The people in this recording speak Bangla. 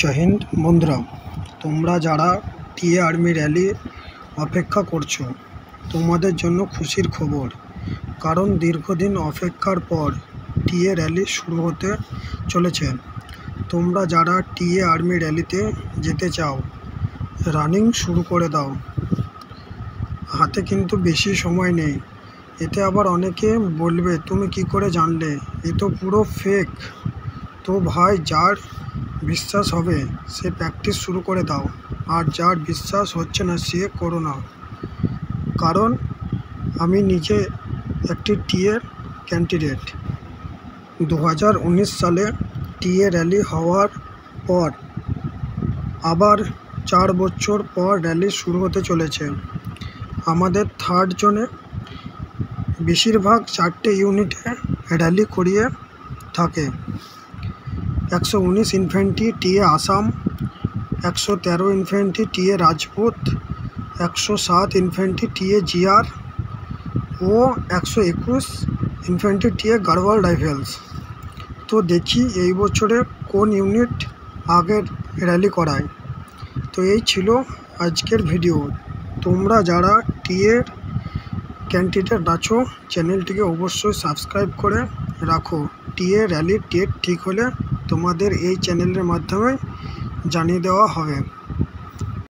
জয় হিন্দ বন্ধুরা, তোমরা যারা টিএ আর্মি র্যালি অপেক্ষা করছো, তোমাদের জন্য খুশির খবর। কারণ দীর্ঘদিন অপেক্ষার পর টিএ র্যালি শুরু হতে চলেছে। তোমরা যারা টিএ আর্মি র্যালিতে যেতে চাও, রানিং শুরু করে দাও। হাতে কিন্তু বেশি সময় নেই। এতে আবার অনেকে বলবে, তুমি কি করে জানলে? এ তো পুরো ফেক। তো ভাই, যার বিশ্বাস হবে সে প্র্যাকটিস শুরু করে দাও, আর যার বিশ্বাস হচ্ছে না সে করো না। কারণ আমি নিজে একটি টিএ ক্যান্ডিডেট। 2019 সালে টিএ র্যালি হওয়ার পর আবার 4 বছর পর র্যালি শুরু হতে চলেছে। আমাদের 3rd জোনে বেশিরভাগ 4টে ইউনিটে র্যালি করিয়ে থাকে। 119 infantry TA Assam, 113 infantry TA Rajput, 107 infantry TA GR ও 121 ইনফ্যান্ট্রি টিএ গাড়ওয়াল রাইফেলস। তো দেখি এই বছরে কোন ইউনিট আগের র্যালি করায়। তো এই ছিল আজকের ভিডিও। তোমরা যারা টিএ ক্যান্ডিডেট আছো, চ্যানেলটিকে অবশ্যই সাবস্ক্রাইব করে রাখো। টিএ র্যালির ডেট ঠিক হলে তোমাদের এই চ্যানেলের মাধ্যমে জানিয়ে দেওয়া হবে।